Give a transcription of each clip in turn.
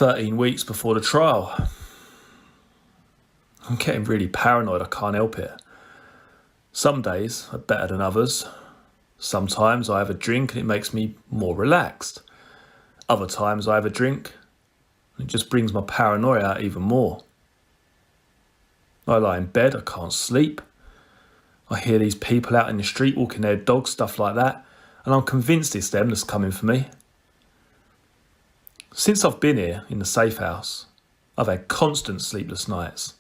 13 weeks before the trial. I'm getting really paranoid, I can't help it. Some days are better than others. Sometimes I have a drink and it makes me more relaxed. Other times I have a drink and it just brings my paranoia out even more. I lie in bed, I can't sleep. I hear these people out in the street walking their dogs, stuff like that, and I'm convinced it's them that's coming for me. Since I've been here in the safe house, I've had constant sleepless nights.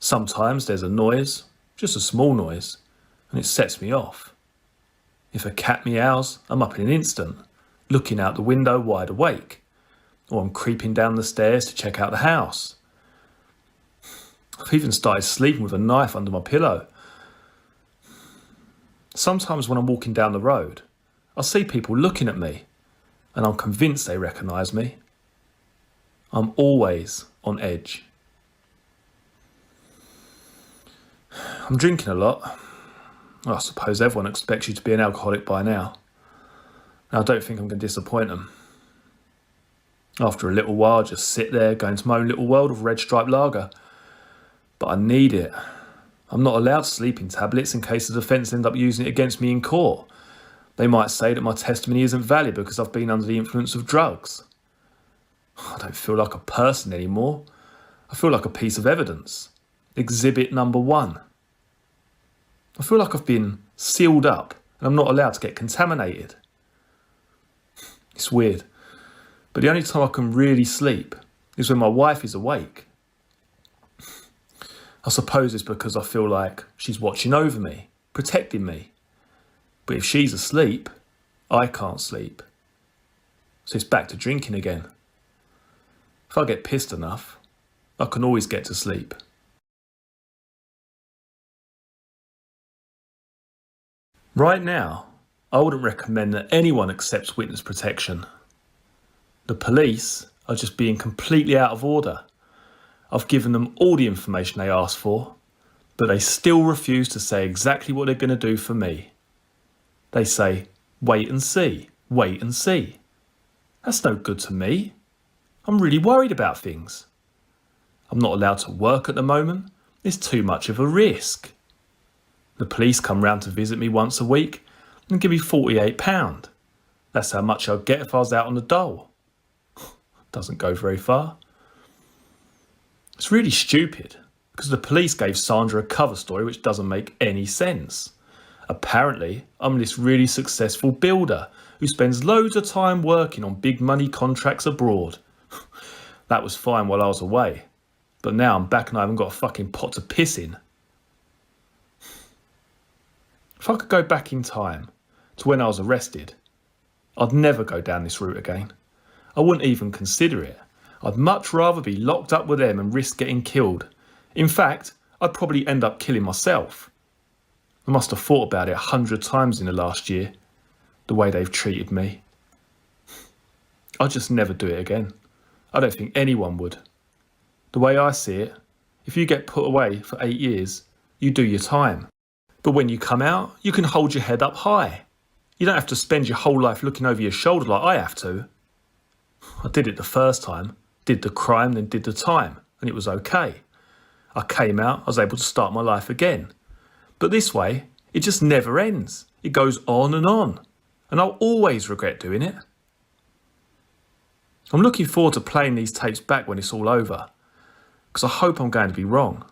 Sometimes there's a noise, just a small noise, and it sets me off. If a cat meows, I'm up in an instant, looking out the window wide awake, or I'm creeping down the stairs to check out the house. I've even started sleeping with a knife under my pillow. Sometimes when I'm walking down the road, I see people looking at me, and I'm convinced they recognise me. I'm always on edge. I'm drinking a lot. I suppose everyone expects you to be an alcoholic by now. I don't think I'm going to disappoint them. After a little while, I just sit there, go into my own little world of red stripe lager. But I need it. I'm not allowed sleeping tablets in case the defence end up using it against me in court. They might say that my testimony isn't valid because I've been under the influence of drugs. I don't feel like a person anymore. I feel like a piece of evidence. Exhibit number 1. I feel like I've been sealed up and I'm not allowed to get contaminated. It's weird, but the only time I can really sleep is when my wife is awake. I suppose it's because I feel like she's watching over me, protecting me. But if she's asleep, I can't sleep. So it's back to drinking again. If I get pissed enough, I can always get to sleep. Right now, I wouldn't recommend that anyone accepts witness protection. The police are just being completely out of order. I've given them all the information they asked for, but they still refuse to say exactly what they're going to do for me. They say, wait and see, wait and see. That's no good to me. I'm really worried about things. I'm not allowed to work at the moment. It's too much of a risk. The police come round to visit me once a week and give me £48. That's how much I'd get if I was out on the dole. Doesn't go very far. It's really stupid because the police gave Sandra a cover story which doesn't make any sense. Apparently, I'm this really successful builder who spends loads of time working on big money contracts abroad. That was fine while I was away, but now I'm back and I haven't got a fucking pot to piss in. If I could go back in time to when I was arrested, I'd never go down this route again. I wouldn't even consider it. I'd much rather be locked up with them and risk getting killed. In fact, I'd probably end up killing myself. I must have thought about it 100 times in the last year, the way they've treated me. I'd just never do it again. I don't think anyone would. The way I see it, if you get put away for 8 years, you do your time. But when you come out, you can hold your head up high. You don't have to spend your whole life looking over your shoulder like I have to. I did it the first time, did the crime, then did the time, and it was okay. I came out, I was able to start my life again. But this way, it just never ends. It goes on, and I'll always regret doing it. I'm looking forward to playing these tapes back when it's all over, because I hope I'm going to be wrong.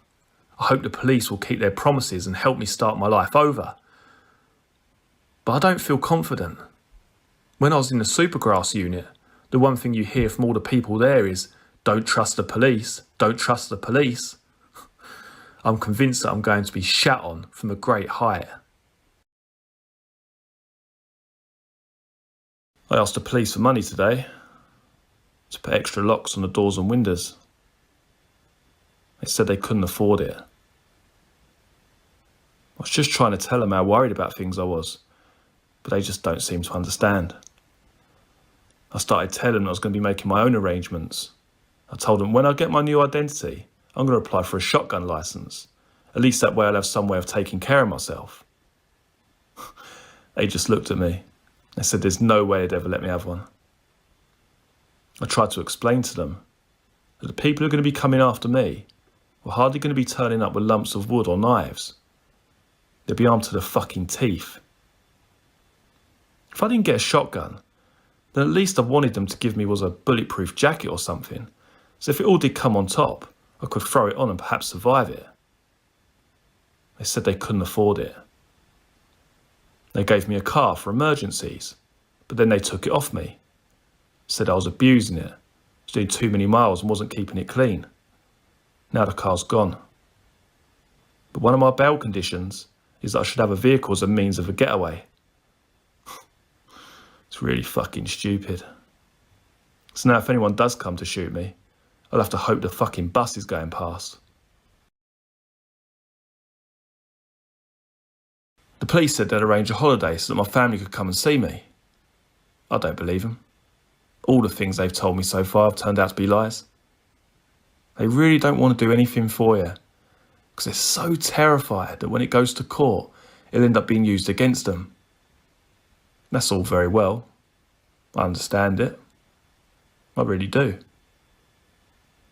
I hope the police will keep their promises and help me start my life over. But I don't feel confident. When I was in the Supergrass unit, the one thing you hear from all the people there is, don't trust the police, don't trust the police. I'm convinced that I'm going to be shat on from a great height. I asked the police for money today to put extra locks on the doors and windows. They said they couldn't afford it. I was just trying to tell them how worried about things I was, but they just don't seem to understand. I started telling them I was going to be making my own arrangements. I told them when I get my new identity, I'm going to apply for a shotgun licence. At least that way I'll have some way of taking care of myself. They just looked at me. They said there's no way they'd ever let me have one. I tried to explain to them that the people who are going to be coming after me were hardly going to be turning up with lumps of wood or knives. They'd be armed to the fucking teeth. If I didn't get a shotgun, then at least I wanted them to give me was a bulletproof jacket or something, so if it all did come on top, I could throw it on and perhaps survive it. They said they couldn't afford it. They gave me a car for emergencies, but then they took it off me. Said I was abusing it, was doing too many miles and wasn't keeping it clean. Now the car's gone. But one of my bail conditions is that I should have a vehicle as a means of a getaway. It's really fucking stupid. So now if anyone does come to shoot me, I'll have to hope the fucking bus is going past. The police said they'd arrange a holiday so that my family could come and see me. I don't believe them. All the things they've told me so far have turned out to be lies. They really don't want to do anything for you, because they're so terrified that when it goes to court, it'll end up being used against them. That's all very well. I understand it. I really do.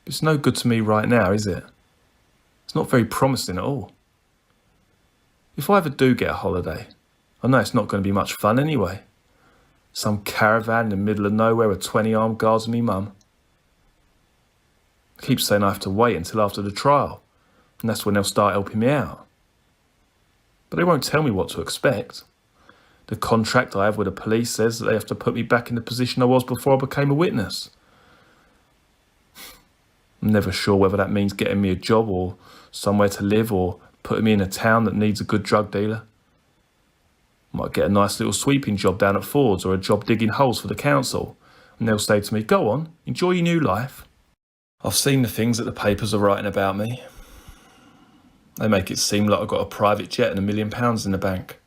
It's no good to me right now, is it? It's not very promising at all. If I ever do get a holiday, I know it's not going to be much fun anyway. Some caravan in the middle of nowhere with 20 armed guards and me mum. I keep saying I have to wait until after the trial, and that's when they'll start helping me out. But they won't tell me what to expect. The contract I have with the police says that they have to put me back in the position I was before I became a witness. I'm never sure whether that means getting me a job or somewhere to live or putting me in a town that needs a good drug dealer. Might get a nice little sweeping job down at Ford's or a job digging holes for the council, and they'll say to me, "Go on, enjoy your new life." I've seen the things that the papers are writing about me. They make it seem like I've got a private jet and £1 million in the bank.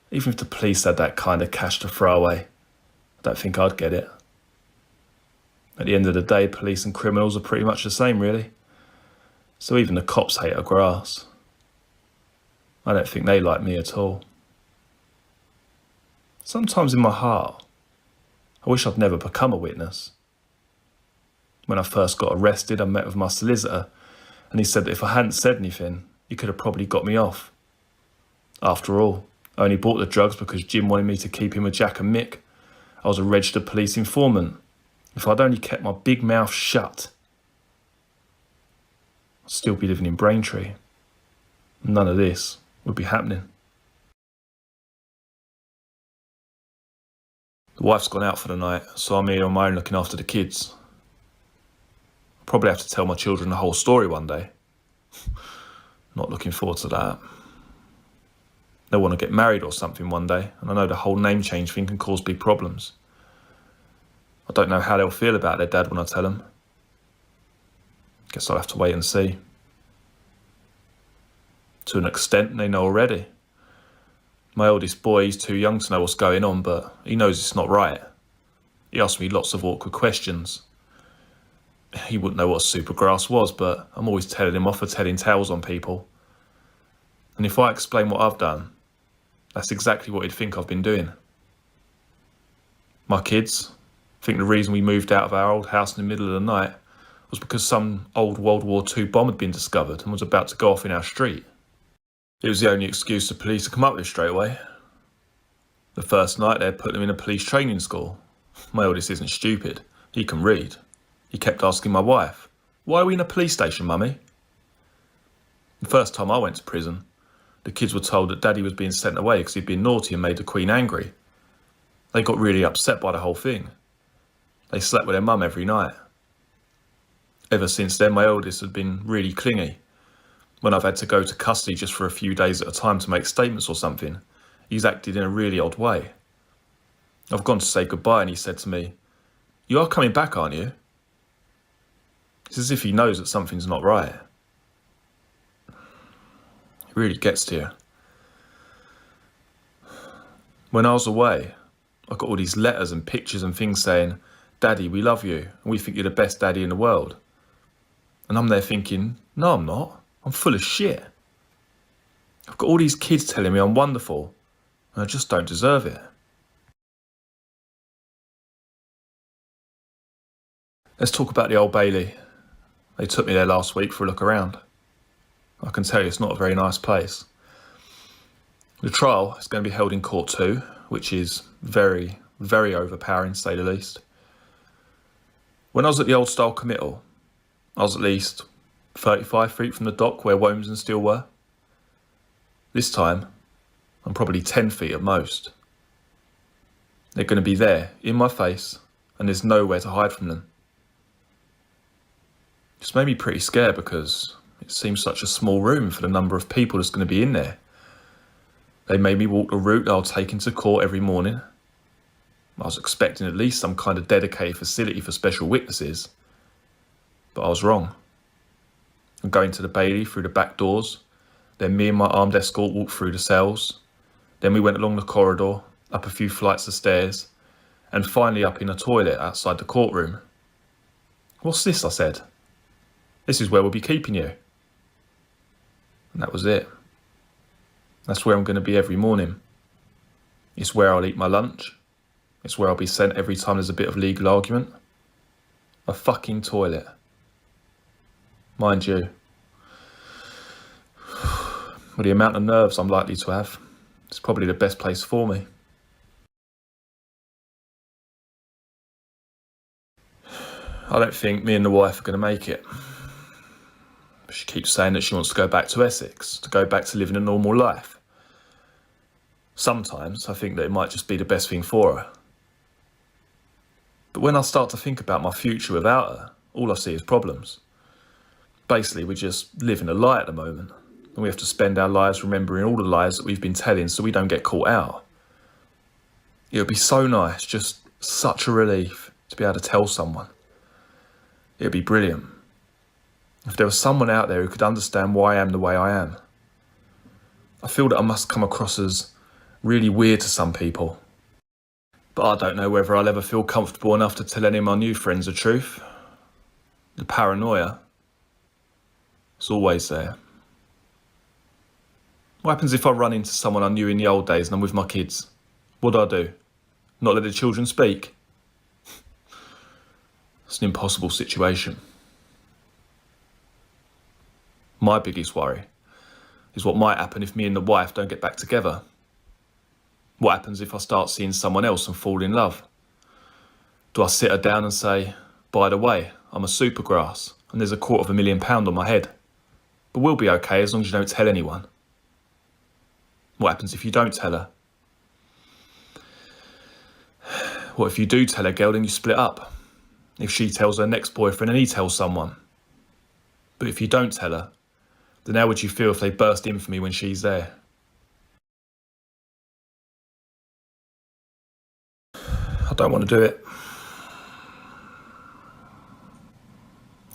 Even if the police had that kind of cash to throw away, I don't think I'd get it. At the end of the day, police and criminals are pretty much the same, really. So even the cops hate our grass. I don't think they like me at all. Sometimes in my heart, I wish I'd never become a witness. When I first got arrested, I met with my solicitor, and he said that if I hadn't said anything, he could have probably got me off. After all, I only bought the drugs because Jim wanted me to keep him with Jack and Mick. I was a registered police informant. If I'd only kept my big mouth shut, I'd still be living in Braintree. None of this would be happening. The wife's gone out for the night, so I'm here on my own looking after the kids. I'll probably have to tell my children the whole story one day. Not looking forward to that. They'll want to get married or something one day, and I know the whole name change thing can cause big problems. I don't know how they'll feel about their dad when I tell them. Guess I'll have to wait and see. To an extent, they know already. My oldest boy, he's too young to know what's going on, but he knows it's not right. He asks me lots of awkward questions. He wouldn't know what supergrass was, but I'm always telling him off for telling tales on people. And if I explain what I've done, that's exactly what he'd think I've been doing. My kids think the reason we moved out of our old house in the middle of the night was because some old World War II bomb had been discovered and was about to go off in our street. It was the only excuse the police had come up with straight away. The first night they had put them in a police training school. My oldest isn't stupid. He can read. He kept asking my wife, "Why are we in a police station, Mummy?" The first time I went to prison, the kids were told that Daddy was being sent away because he'd been naughty and made the Queen angry. They got really upset by the whole thing. They slept with their mum every night. Ever since then, my oldest had been really clingy. When I've had to go to custody just for a few days at a time to make statements or something, he's acted in a really odd way. I've gone to say goodbye and he said to me, "You are coming back, aren't you?" It's as if he knows that something's not right. It really gets to you. When I was away, I got all these letters and pictures and things saying, "Daddy, we love you, and we think you're the best daddy in the world." And I'm there thinking, no, I'm not. I'm full of shit. I've got all these kids telling me I'm wonderful, and I just don't deserve it. Let's talk about the Old Bailey. They took me there last week for a look around. I can tell you it's not a very nice place. The trial is going to be held in Court 2, which is very, very overpowering, to say the least. When I was at the old style committal, I was at least 35 feet from the dock where Womes still were. This time, I'm probably 10 feet at most. They're going to be there, in my face, and there's nowhere to hide from them. It's made me pretty scared because it seems such a small room for the number of people that's going to be in there. They made me walk the route that I'll take into court every morning. I was expecting at least some kind of dedicated facility for special witnesses, but I was wrong. I'm going to the Bailey through the back doors, then me and my armed escort walked through the cells, then we went along the corridor, up a few flights of stairs, and finally up in a toilet outside the courtroom. "What's this?" I said. "This is where we'll be keeping you." And that was it. That's where I'm going to be every morning. It's where I'll eat my lunch. It's where I'll be sent every time there's a bit of legal argument. A fucking toilet. Mind you, with the amount of nerves I'm likely to have, it's probably the best place for me. I don't think me and the wife are going to make it. She keeps saying that she wants to go back to Essex, to go back to living a normal life. Sometimes I think that it might just be the best thing for her. But when I start to think about my future without her, all I see is problems. Basically, we're just living a lie at the moment, and we have to spend our lives remembering all the lies that we've been telling so we don't get caught out. It would be so nice, just such a relief to be able to tell someone. It would be brilliant. If there was someone out there who could understand why I am the way I am. I feel that I must come across as really weird to some people. But I don't know whether I'll ever feel comfortable enough to tell any of my new friends the truth. The paranoia is always there. What happens if I run into someone I knew in the old days and I'm with my kids? What do I do? Not let the children speak? It's an impossible situation. My biggest worry is what might happen if me and the wife don't get back together. What happens if I start seeing someone else and fall in love? Do I sit her down and say, "By the way, I'm a supergrass and there's £250,000 on my head, but we'll be okay as long as you don't tell anyone"? What happens if you don't tell her? What if you do tell her, girl, then you split up? If she tells her next boyfriend and he tells someone? But if you don't tell her, then how would you feel if they burst in for me when she's there? I don't want to do it.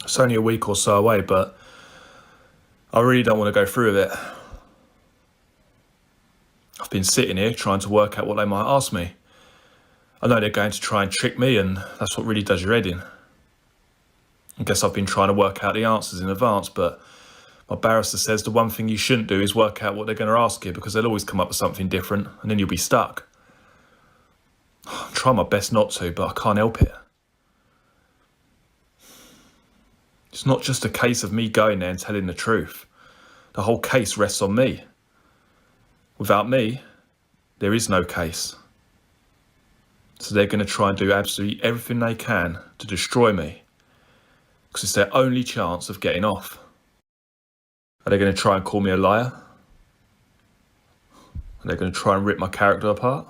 It's only a week or so away, but I really don't want to go through with it. I've been sitting here trying to work out what they might ask me. I know they're going to try and trick me, and that's what really does your head in. I guess I've been trying to work out the answers in advance, but my barrister says the one thing you shouldn't do is work out what they're going to ask you, because they'll always come up with something different, and then you'll be stuck. I'm trying my best not to, but I can't help it. It's not just a case of me going there and telling the truth. The whole case rests on me. Without me, there is no case. So they're going to try and do absolutely everything they can to destroy me, because it's their only chance of getting off. Are they going to try and call me a liar? Are they going to try and rip my character apart?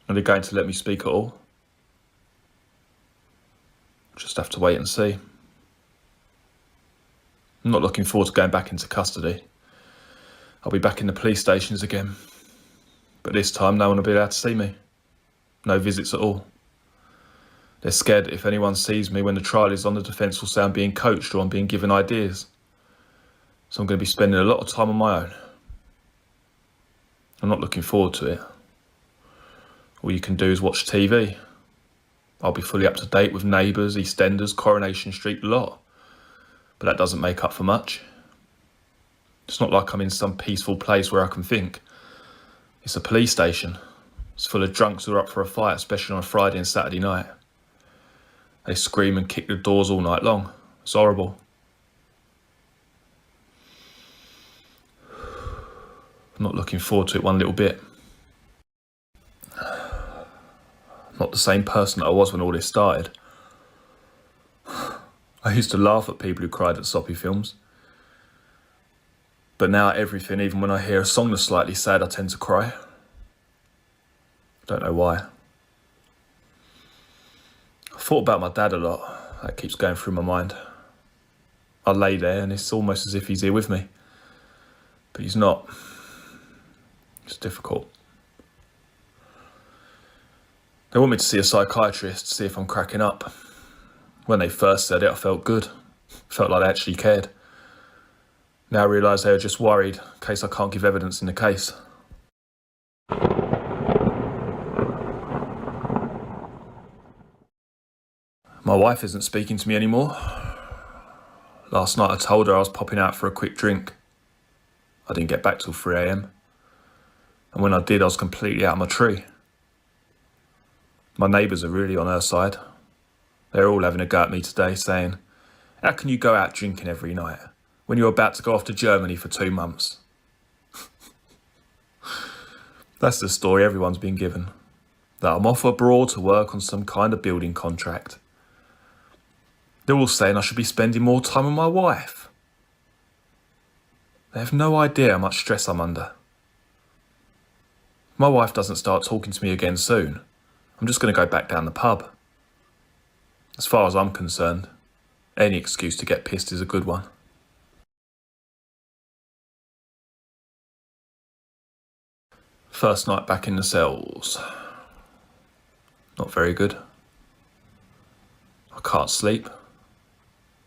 Are they going to let me speak at all? Just have to wait and see. I'm not looking forward to going back into custody. I'll be back in the police stations again. But this time no one will be allowed to see me. No visits at all. They're scared that if anyone sees me when the trial is on, the defence will say I'm being coached or I'm being given ideas. So I'm going to be spending a lot of time on my own. I'm not looking forward to it. All you can do is watch TV. I'll be fully up to date with Neighbours, EastEnders, Coronation Street, the lot. But that doesn't make up for much. It's not like I'm in some peaceful place where I can think. It's a police station. It's full of drunks who are up for a fight, especially on a Friday and Saturday night. They scream and kick the doors all night long. It's horrible. I'm not looking forward to it one little bit. I'm not the same person that I was when all this started. I used to laugh at people who cried at soppy films. But now at everything, even when I hear a song that's slightly sad, I tend to cry. I don't know why. I thought about my dad a lot. That keeps going through my mind. I lay there and it's almost as if he's here with me. But he's not. It's difficult. They want me to see a psychiatrist to see if I'm cracking up. When they first said it, I felt good. Felt like they actually cared. Now I realise they were just worried in case I can't give evidence in the case. My wife isn't speaking to me anymore. Last night I told her I was popping out for a quick drink. I didn't get back till 3 a.m. And when I did, I was completely out of my tree. My neighbours are really on her side. They're all having a go at me today, saying, "How can you go out drinking every night when you're about to go off to Germany for 2 months?" That's the story everyone's been given. That I'm off abroad to work on some kind of building contract. They're all saying I should be spending more time with my wife. They have no idea how much stress I'm under. My wife doesn't start talking to me again soon. I'm just going to go back down the pub. As far as I'm concerned, any excuse to get pissed is a good one. First night back in the cells. Not very good. I can't sleep.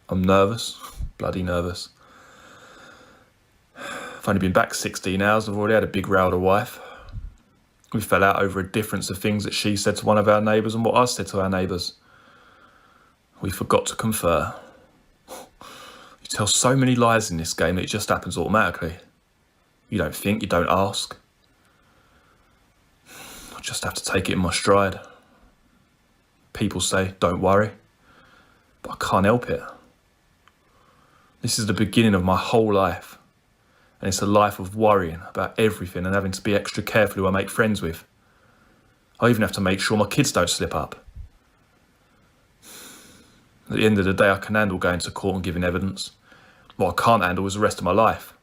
I'm nervous, bloody nervous. I've only been back 16 hours and I've already had a big row with the wife. We fell out over a difference of things that she said to one of our neighbours and what I said to our neighbours. We forgot to confer. You tell so many lies in this game that it just happens automatically. You don't think, you don't ask. I just have to take it in my stride. People say, "Don't worry," but I can't help it. This is the beginning of my whole life. And it's a life of worrying about everything and having to be extra careful who I make friends with. I even have to make sure my kids don't slip up. At the end of the day, I can handle going to court and giving evidence. What I can't handle is the rest of my life.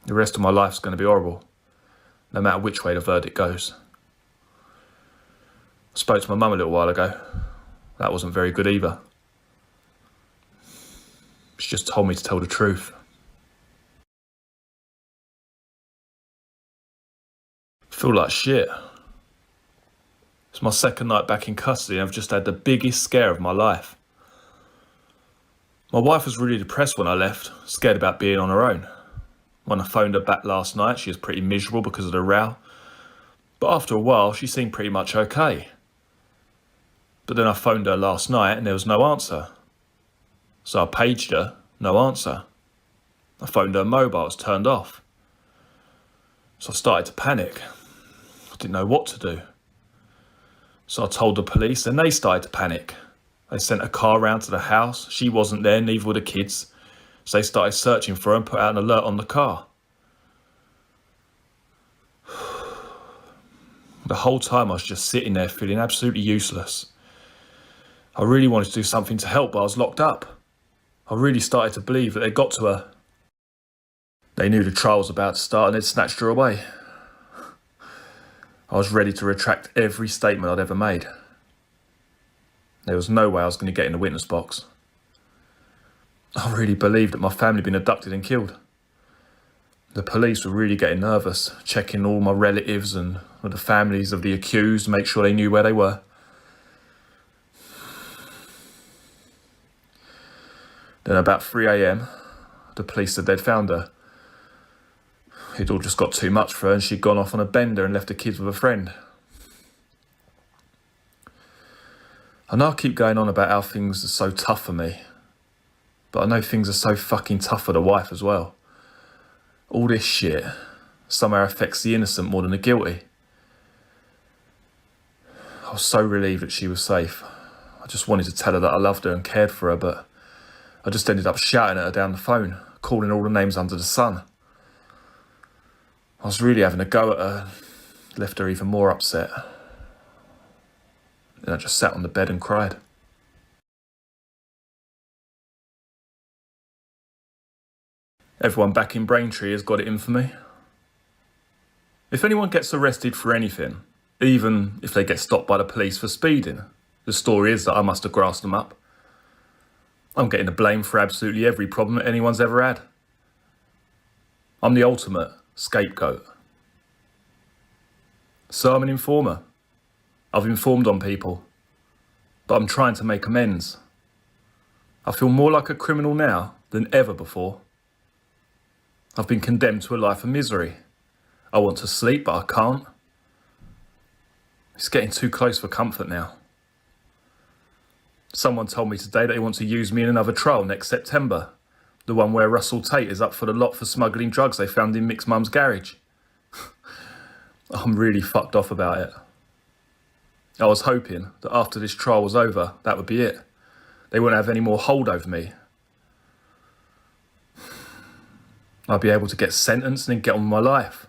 The rest of my life's going to be horrible, no matter which way the verdict goes. I spoke to my mum a little while ago. That wasn't very good either. She just told me to tell the truth. I feel like shit. It's my second night back in custody and I've just had the biggest scare of my life. My wife was really depressed when I left, scared about being on her own. When I phoned her back last night, she was pretty miserable because of the row. But after a while, she seemed pretty much okay. But then I phoned her last night and there was no answer. So I paged her, no answer. I phoned her mobile, it was turned off. So I started to panic. I didn't know what to do. So I told the police and they started to panic. They sent a car round to the house. She wasn't there, neither were the kids. So they started searching for her and put out an alert on the car. The whole time I was just sitting there feeling absolutely useless. I really wanted to do something to help, but I was locked up. I really started to believe that they'd got to her. They knew the trial was about to start and they'd snatched her away. I was ready to retract every statement I'd ever made. There was no way I was going to get in the witness box. I really believed that my family had been abducted and killed. The police were really getting nervous, checking all my relatives and the families of the accused to make sure they knew where they were. Then about 3 a.m, the police said they'd found her. It all just got too much for her and she'd gone off on a bender and left the kids with a friend. I know I keep going on about how things are so tough for me, but I know things are so fucking tough for the wife as well. All this shit somehow affects the innocent more than the guilty. I was so relieved that she was safe. I just wanted to tell her that I loved her and cared for her, but I just ended up shouting at her down the phone, calling all the names under the sun. I was really having a go at her, left her even more upset. Then I just sat on the bed and cried. Everyone back in Braintree has got it in for me. If anyone gets arrested for anything, even if they get stopped by the police for speeding, the story is that I must have grassed them up. I'm getting the blame for absolutely every problem that anyone's ever had. I'm the ultimate scapegoat. So I'm an informer. I've informed on people, but I'm trying to make amends. I feel more like a criminal now than ever before. I've been condemned to a life of misery. I want to sleep, but I can't. It's getting too close for comfort now. Someone told me today that they want to use me in another trial next September. The one where Russell Tate is up for the lot for smuggling drugs they found in Mick's mum's garage. I'm really fucked off about it. I was hoping that after this trial was over, that would be it. They wouldn't have any more hold over me. I'd be able to get sentenced and then get on with my life.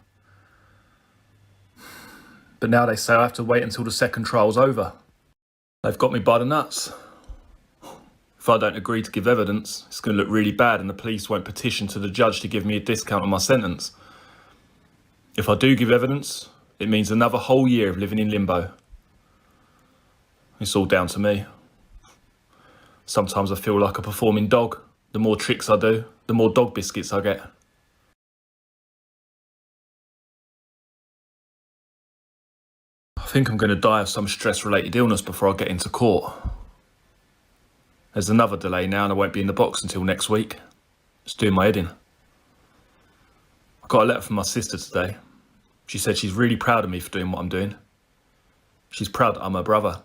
But now they say I have to wait until the second trial's over. They've got me by the nuts. If I don't agree to give evidence, it's going to look really bad and the police won't petition to the judge to give me a discount on my sentence. If I do give evidence, it means another whole year of living in limbo. It's all down to me. Sometimes I feel like a performing dog. The more tricks I do, the more dog biscuits I get. I think I'm going to die of some stress-related illness before I get into court. There's another delay now and I won't be in the box until next week. It's doing my head in. I got a letter from my sister today. She said she's really proud of me for doing what I'm doing. She's proud that I'm her brother.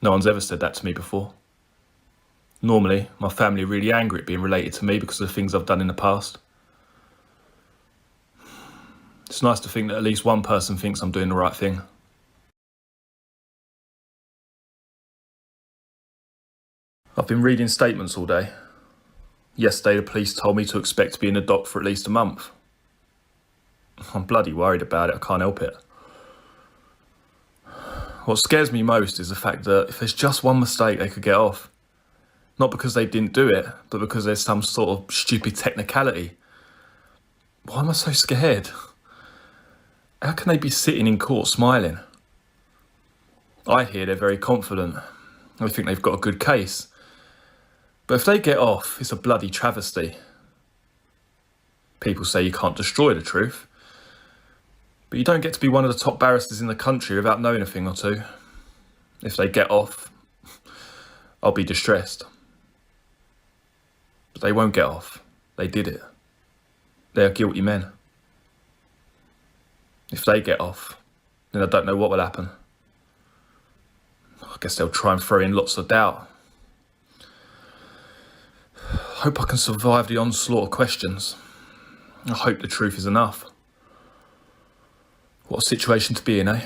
No one's ever said that to me before. Normally, my family are really angry at being related to me because of the things I've done in the past. It's nice to think that at least one person thinks I'm doing the right thing. I've been reading statements all day. Yesterday the police told me to expect to be in the dock for at least a month. I'm bloody worried about it, I can't help it. What scares me most is the fact that if there's just one mistake they could get off. Not because they didn't do it, but because there's some sort of stupid technicality. Why am I so scared? How can they be sitting in court smiling? I hear they're very confident. They think they've got a good case. But if they get off, it's a bloody travesty. People say you can't destroy the truth. But you don't get to be one of the top barristers in the country without knowing a thing or two. If they get off, I'll be distressed. But they won't get off. They did it. They are guilty men. If they get off, then I don't know what will happen. I guess they'll try and throw in lots of doubt. I hope I can survive the onslaught of questions. I hope the truth is enough. What a situation to be in, eh?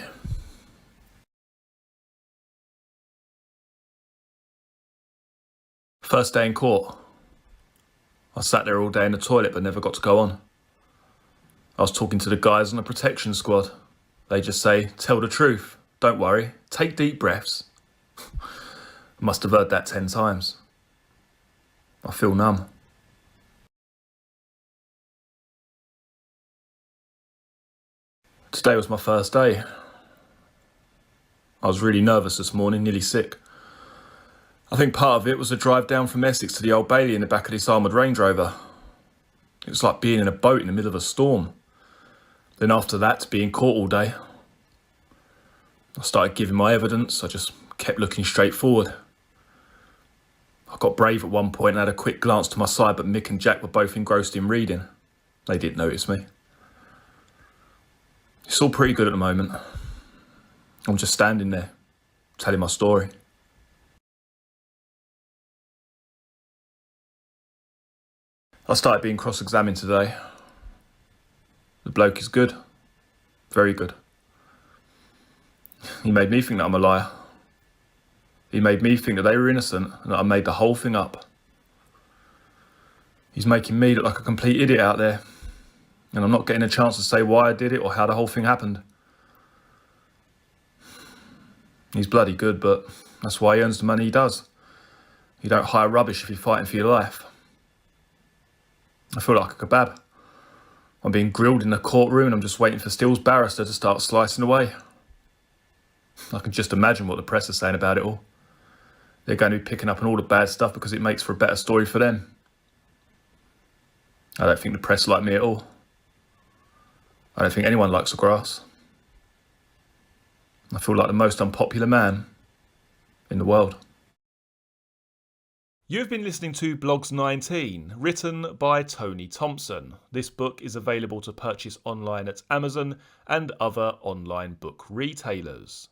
First day in court. I sat there all day in the toilet but never got to go on. I was talking to the guys on the protection squad. They just say, tell the truth, don't worry, take deep breaths. I must have heard that 10 times. I feel numb. Today was my first day. I was really nervous this morning, nearly sick. I think part of it was the drive down from Essex to the Old Bailey in the back of this armoured Range Rover. It was like being in a boat in the middle of a storm. Then after that, to be in court all day. I started giving my evidence, I just kept looking straight forward. I got brave at one point and had a quick glance to my side, but Mick and Jack were both engrossed in reading. They didn't notice me. It's all pretty good at the moment. I'm just standing there, telling my story. I started being cross-examined today. The bloke is good. Very good. He made me think that I'm a liar. He made me think that they were innocent and that I made the whole thing up. He's making me look like a complete idiot out there, and I'm not getting a chance to say why I did it or how the whole thing happened. He's bloody good, but that's why he earns the money he does. You don't hire rubbish if you're fighting for your life. I feel like a kebab. I'm being grilled in the courtroom and I'm just waiting for Steele's barrister to start slicing away. I can just imagine what the press are saying about it all. They're going to be picking up on all the bad stuff because it makes for a better story for them. I don't think the press like me at all. I don't think anyone likes the grass. I feel like the most unpopular man in the world. You've been listening to Blogs 19, written by Tony Thompson. This book is available to purchase online at Amazon and other online book retailers.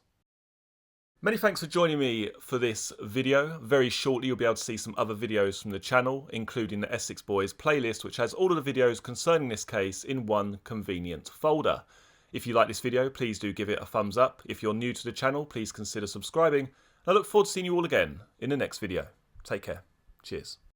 Many thanks for joining me for this video. Very shortly you'll be able to see some other videos from the channel, including the Essex Boys playlist, which has all of the videos concerning this case in one convenient folder. If you like this video, please do give it a thumbs up. If you're new to the channel, please consider subscribing. I look forward to seeing you all again in the next video. Take care. Cheers.